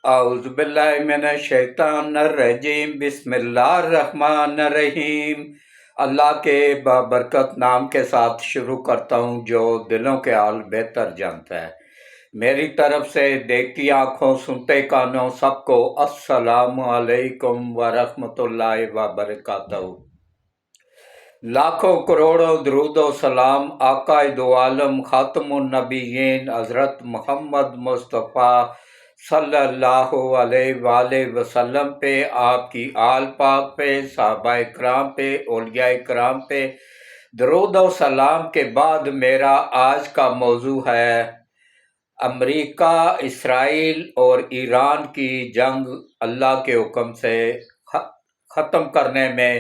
اعوذ باللہ من الشیطان الرجیم، بسم اللہ الرحمن الرحیم۔ اللہ کے بابرکت نام کے ساتھ شروع کرتا ہوں جو دلوں کے حال بہتر جانتا ہے۔ میری طرف سے دیکھتی آنکھوں سنتے کانوں سب کو السلام علیکم ورحمۃ اللہ وبرکاتہ۔ لاکھوں کروڑوں درود و سلام آقا دو عالم خاتم النبیین حضرت محمد مصطفیٰ صلی اللہ علیہ وآلہ وسلم پہ، آپ کی آل پاک پہ، صحابہ کرام پہ، اولیاء کرام پہ درود و سلام کے بعد میرا آج کا موضوع ہے امریکہ، اسرائیل اور ایران کی جنگ اللہ کے حکم سے ختم کرنے میں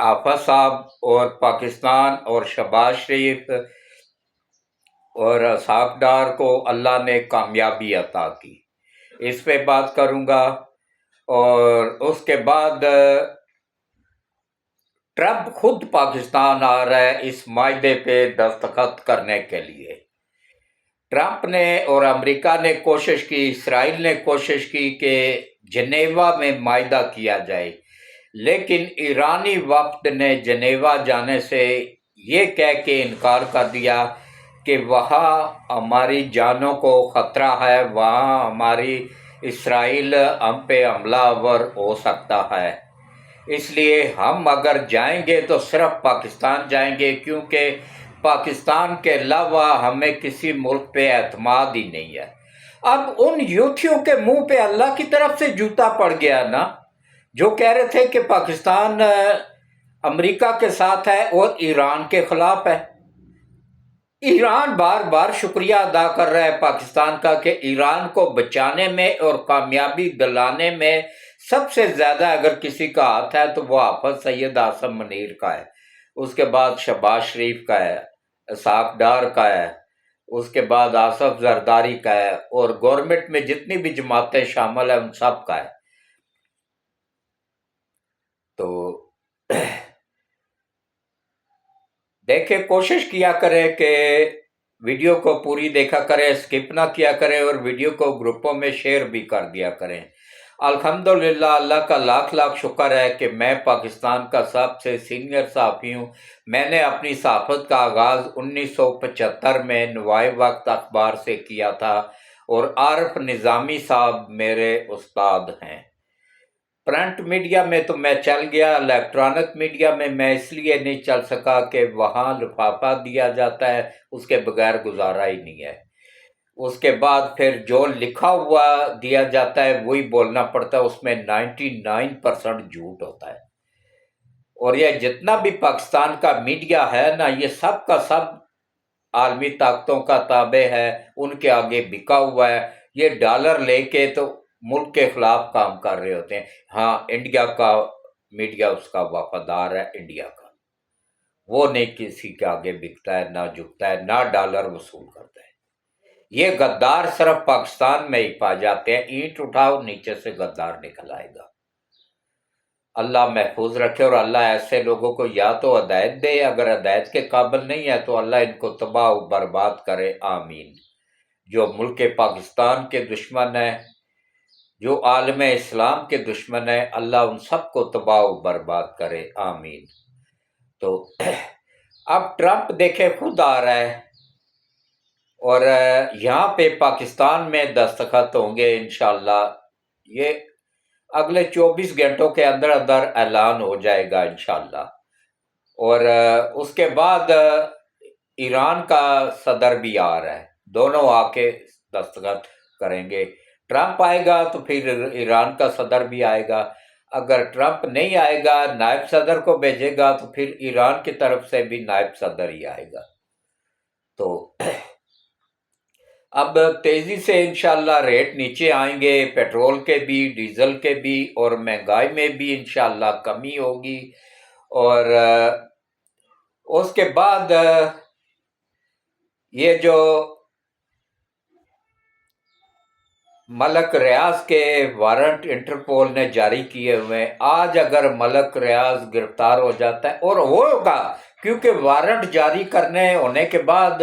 آفت صاحب اور پاکستان اور شہباز شریف اور اسحاق ڈار کو اللہ نے کامیابی عطا کی، اس پہ بات کروں گا۔ اور اس کے بعد ٹرمپ خود پاکستان آ رہا ہے اس معاہدے پہ دستخط کرنے کے لیے۔ ٹرمپ نے اور امریکہ نے کوشش کی، اسرائیل نے کوشش کی کہ جنیوا میں معاہدہ کیا جائے، لیکن ایرانی وفد نے جنیوا جانے سے یہ کہہ کے انکار کر دیا کہ وہاں ہماری جانوں کو خطرہ ہے، وہاں ہماری اسرائیل ہم پہ حملہ آور ہو سکتا ہے، اس لیے ہم اگر جائیں گے تو صرف پاکستان جائیں گے، کیونکہ پاکستان کے علاوہ ہمیں کسی ملک پہ اعتماد ہی نہیں ہے۔ اب ان یوتھیوں کے منہ پہ اللہ کی طرف سے جوتا پڑ گیا نا، جو کہہ رہے تھے کہ پاکستان امریکہ کے ساتھ ہے اور ایران کے خلاف ہے۔ ایران بار بار شکریہ ادا کر رہا ہے پاکستان کا کہ ایران کو بچانے میں اور کامیابی دلانے میں سب سے زیادہ اگر کسی کا ہاتھ ہے تو وہ حافظ سید عاصم منیر کا ہے، اس کے بعد شہباز شریف کا ہے، اسحاق ڈار کا ہے، اس کے بعد آصف زرداری کا ہے، اور گورنمنٹ میں جتنی بھی جماعتیں شامل ہیں ان سب کا ہے۔ تو دیکھیں، کوشش کیا کرے کہ ویڈیو کو پوری دیکھا کرے، اسکپ نہ کیا کرے، اور ویڈیو کو گروپوں میں شیئر بھی کر دیا کریں۔ الحمدللہ اللہ کا لاکھ لاکھ شکر ہے کہ میں پاکستان کا سب سے سینئر صحافی ہوں۔ میں نے اپنی صحافت کا آغاز 1975 میں نوائے وقت اخبار سے کیا تھا، اور عارف نظامی صاحب میرے استاد ہیں۔ پرنٹ میڈیا میں تو میں چل گیا، الیکٹرانک میڈیا میں میں اس لیے نہیں چل سکا کہ وہاں لفافہ دیا جاتا ہے، اس کے بغیر گزارا ہی نہیں ہے۔ اس کے بعد پھر جو لکھا ہوا دیا جاتا ہے وہی بولنا پڑتا ہے، اس میں 99% جھوٹ ہوتا ہے۔ اور یہ جتنا بھی پاکستان کا میڈیا ہے نا، یہ سب کا سب عالمی طاقتوں کا تابع ہے، ان کے آگے بکا ہوا ہے۔ یہ ڈالر لے کے تو ملک کے خلاف کام کر رہے ہوتے ہیں۔ ہاں، انڈیا کا میڈیا اس کا وفادار ہے، انڈیا کا، وہ نہیں کسی کے آگے بکتا ہے، نہ جھکتا ہے، نہ ڈالر وصول کرتا ہے۔ یہ غدار صرف پاکستان میں ہی پا جاتے ہیں، اینٹ اٹھاؤ نیچے سے غدار نکل آئے گا۔ اللہ محفوظ رکھے، اور اللہ ایسے لوگوں کو یا تو ہدایت دے، اگر ہدایت کے قابل نہیں ہے تو اللہ ان کو تباہ و برباد کرے، آمین۔ جو ملک پاکستان کے دشمن ہیں، جو عالم اسلام کے دشمن ہیں، اللہ ان سب کو تباہ و برباد کرے، آمین۔ تو اب ٹرمپ دیکھے خود آ رہا ہے، اور یہاں پہ پاکستان میں دستخط ہوں گے انشاءاللہ۔ یہ اگلے 24 گھنٹوں کے اندر اندر اعلان ہو جائے گا انشاءاللہ۔ اور اس کے بعد ایران کا صدر بھی آ رہا ہے، دونوں آ کے دستخط کریں گے۔ ٹرمپ آئے گا تو پھر ایران کا صدر بھی آئے گا، اگر ٹرمپ نہیں آئے گا نائب صدر کو بھیجے گا تو پھر ایران کی طرف سے بھی نائب صدر ہی آئے گا۔ تو اب تیزی سے انشاءاللہ ریٹ نیچے آئیں گے، پیٹرول کے بھی، ڈیزل کے بھی، اور مہنگائی میں بھی انشاءاللہ کمی ہوگی۔ اور اس کے بعد یہ جو ملک ریاض کے وارنٹ انٹرپول نے جاری کیے ہوئے، آج اگر ملک ریاض گرفتار ہو جاتا ہے، اور ہوگا کیونکہ وارنٹ جاری کرنے ہونے کے بعد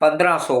1500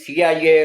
CIA,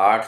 8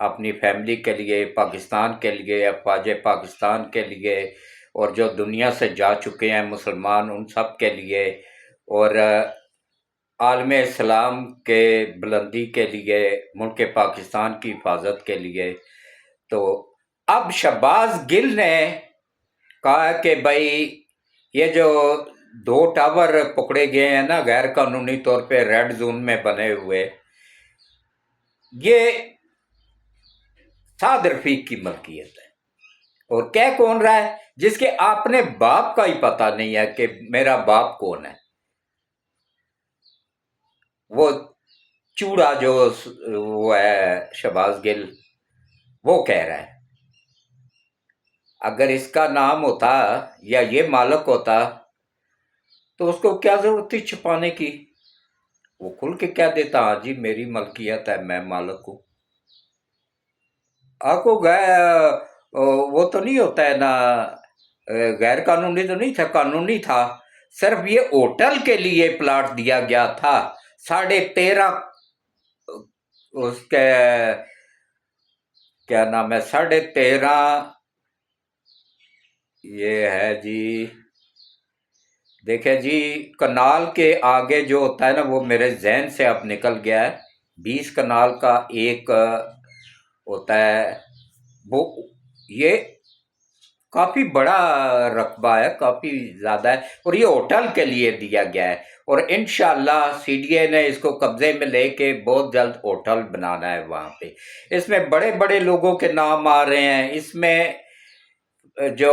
اپنی فیملی کے لیے، پاکستان کے لیے، افواج پاکستان کے لیے، اور جو دنیا سے جا چکے ہیں مسلمان ان سب کے لیے، اور عالم اسلام کے بلندی کے لیے، ملک پاکستان کی حفاظت کے لیے۔ تو اب شہباز گل نے کہا کہ بھائی یہ جو 2 ٹاور پکڑے گئے ہیں نا غیر قانونی طور پہ ریڈ زون میں بنے ہوئے، یہ سعد رفیق کی ملکیت ہے۔ اور کہہ کون رہا ہے؟ جس کے اپنے باپ کا ہی پتہ نہیں ہے کہ میرا باپ کون ہے۔ وہ چوڑا جو وہ ہے شہباز گل، وہ کہہ رہا ہے۔ اگر اس کا نام ہوتا یا یہ مالک ہوتا تو اس کو کیا ضرورت تھی چھپانے کی؟ وہ کھل کے کہہ دیتا ہاں جی میری ملکیت ہے، میں مالک ہوں۔ آپ کو وہ تو نہیں ہوتا ہے نا، غیر قانونی تو نہیں تھا، قانونی تھا۔ صرف یہ ہوٹل کے لیے پلاٹ دیا گیا تھا 13.5، اس کے کیا نام ہے 13.5، یہ ہے جی دیکھیں جی کنال کے آگے جو ہوتا ہے نا، وہ میرے ذہن سے اب نکل گیا ہے، 20 کنال کا ایک ہوتا ہے، وہ یہ کافی بڑا رقبہ ہے، کافی زیادہ ہے، اور یہ ہوٹل کے لیے دیا گیا ہے، اور انشاءاللہ سی ڈی اے نے اس کو قبضے میں لے کے بہت جلد ہوٹل بنانا ہے وہاں پہ۔ اس میں بڑے بڑے لوگوں کے نام آ رہے ہیں، اس میں جو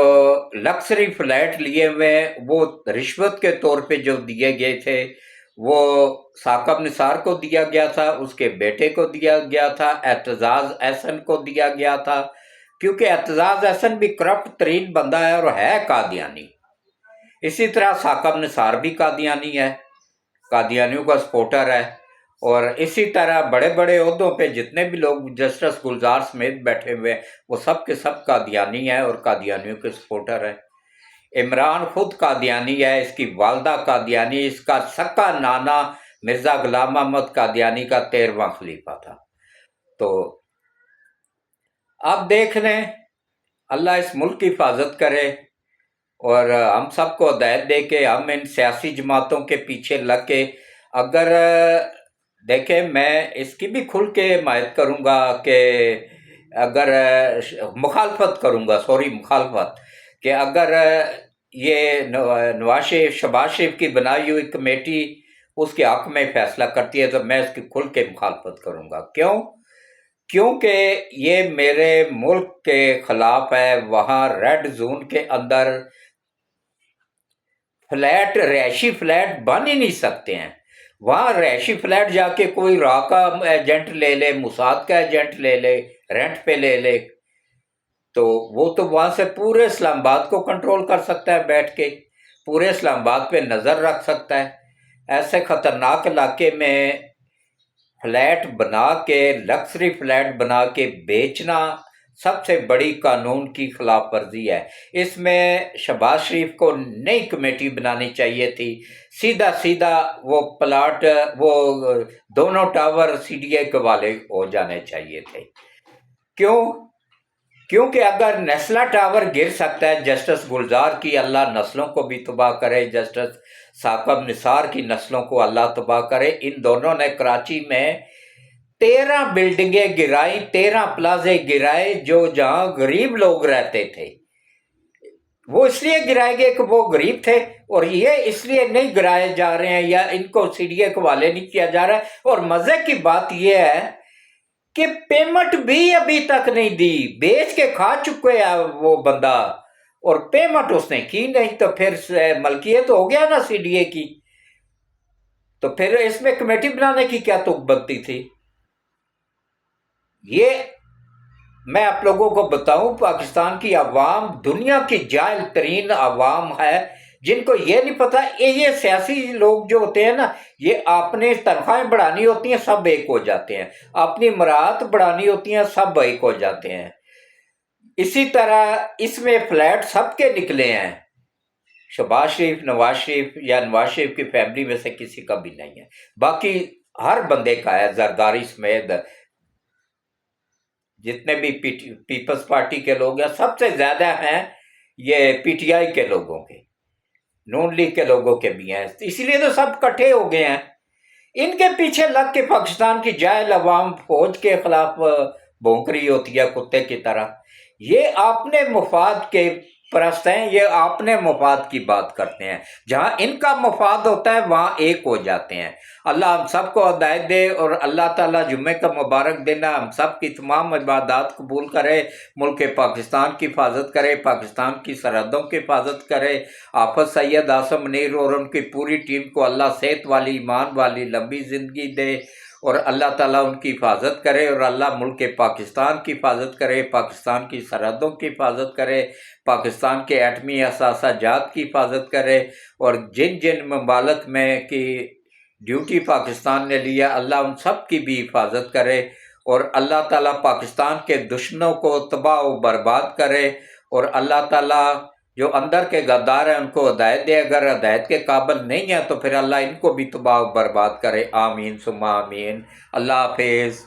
لکسری فلیٹ لیے ہوئے وہ رشوت کے طور پہ جو دیے گئے تھے، وہ ثاقب نثار کو دیا گیا تھا، اس کے بیٹے کو دیا گیا تھا، اعتزاز احسن کو دیا گیا تھا، کیونکہ اعتزاز احسن بھی کرپٹ ترین بندہ ہے اور ہے قادیانی۔ اسی طرح ثاقب نثار بھی قادیانی ہے، قادیانیوں کا سپورٹر ہے، اور اسی طرح بڑے بڑے عہدوں پہ جتنے بھی لوگ جسٹس گلزار سمیت بیٹھے ہوئے ہیں وہ سب کے سب قادیانی ہیں اور قادیانیوں کے سپورٹر ہیں۔ عمران خود قادیانی ہے، اس کی والدہ قادیانی، اس کا سکا نانا مرزا غلام محمد قادیانی کا 13واں خلیفہ تھا۔ تو اب دیکھ لیں، اللہ اس ملک کی حفاظت کرے، اور ہم سب کو ہدایت دے کہ ہم ان سیاسی جماعتوں کے پیچھے لگ کے، اگر دیکھیں میں اس کی بھی کھل کے حمایت کروں گا کہ اگر مخالفت کروں گا مخالفت کہ اگر یہ نواز شریف شہباز شریف کی بنائی ہوئی کمیٹی اس کے حق میں فیصلہ کرتی ہے تو میں اس کی کھل کے مخالفت کروں گا۔ کیونکہ یہ میرے ملک کے خلاف ہے۔ وہاں ریڈ زون کے اندر فلیٹ، رہائشی فلیٹ بن ہی نہیں سکتے ہیں۔ وہاں رہائشی فلیٹ جا کے کوئی راہ کا ایجنٹ لے لے، موساد کا ایجنٹ لے لے، رینٹ پہ لے لے، تو وہ تو وہاں سے پورے اسلام آباد کو کنٹرول کر سکتا ہے، بیٹھ کے پورے اسلام آباد پہ نظر رکھ سکتا ہے۔ ایسے خطرناک علاقے میں فلیٹ بنا کے، لکسری فلیٹ بنا کے بیچنا سب سے بڑی قانون کی خلاف ورزی ہے۔ اس میں شہباز شریف کو نئی کمیٹی بنانی چاہیے تھی، سیدھا وہ پلاٹ، وہ دونوں ٹاور سی ڈی اے کے والے ہو جانے چاہیے تھے۔ کیونکہ اگر نیسلا ٹاور گر سکتا ہے جسٹس گلزار کی اللہ نسلوں کو بھی تباہ کرے، جسٹس ثاقب نثار کی نسلوں کو اللہ تباہ کرے۔ ان دونوں نے کراچی میں 13 بلڈنگیں گرائی، 13 پلازے گرائے جو جہاں غریب لوگ رہتے تھے۔ وہ اس لیے گرائے گئے کہ وہ غریب تھے، اور یہ اس لیے نہیں گرائے جا رہے ہیں یا ان کو سی ڈی اے کے حوالے نہیں کیا جا رہا ہے۔ اور مزے کی بات یہ ہے کہ پیمنٹ بھی ابھی تک نہیں دی، بیچ کے کھا چکے ہیں وہ بندہ، اور پیمنٹ اس نے کی نہیں، تو پھر ملکیت ہو گیا نا سی ڈی اے کی، تو پھر اس میں کمیٹی بنانے کی کیا تک بنتی تھی؟ یہ میں آپ لوگوں کو بتاؤں، پاکستان کی عوام دنیا کی جاہل ترین عوام ہے، جن کو یہ نہیں پتا، یہ سیاسی لوگ جو ہوتے ہیں نا، یہ اپنے تنخواہیں بڑھانی ہوتی ہیں سب ایک ہو جاتے ہیں، اپنی مراعات بڑھانی ہوتی ہیں سب ایک ہو جاتے ہیں۔ اسی طرح اس میں فلیٹ سب کے نکلے ہیں، شہباز شریف، نواز شریف یا نواز شریف کی فیملی میں سے کسی کا بھی نہیں ہے، باقی ہر بندے کا ہے، زرداری سمیت جتنے بھی پیپلز پارٹی کے لوگ ہیں سب سے زیادہ ہیں یہ پی ٹی آئی کے لوگوں کے، نون لیگ کے لوگوں کے بھی ہیں، اسی لیے تو سب کٹھے ہو گئے ہیں۔ ان کے پیچھے لگ کے پاکستان کی جاہل عوام فوج کے خلاف بھونک رہی ہوتی ہے کتے کی طرح۔ یہ اپنے مفاد کے پرست ہیں، یہ اپنے مفاد کی بات کرتے ہیں، جہاں ان کا مفاد ہوتا ہے وہاں ایک ہو جاتے ہیں۔ اللہ ہم سب کو ہدایت دے، اور اللہ تعالیٰ جمعے کا مبارک دن ہم سب کی تمام عبادات قبول کرے، ملک پاکستان کی حفاظت کرے، پاکستان کی سرحدوں کی حفاظت کرے۔ حافظ سید عاصم منیر اور ان کی پوری ٹیم کو اللہ صحت والی، ایمان والی لمبی زندگی دے، اور اللہ تعالیٰ ان کی حفاظت کرے، اور اللہ ملک پاکستان کی حفاظت کرے، پاکستان کی سرحدوں کی حفاظت کرے، پاکستان کے ایٹمی اثاثہ جات کی حفاظت کرے، اور جن جن ممالک میں کی ڈیوٹی پاکستان نے لیا اللہ ان سب کی بھی حفاظت کرے، اور اللہ تعالیٰ پاکستان کے دشمنوں کو تباہ و برباد کرے، اور اللہ تعالیٰ جو اندر کے غدار ہیں ان کو ہدایت دے، اگر ہدایت کے قابل نہیں ہیں تو پھر اللہ ان کو بھی تباہ و برباد کرے۔ آمین ثم آمین۔ اللہ حافظ۔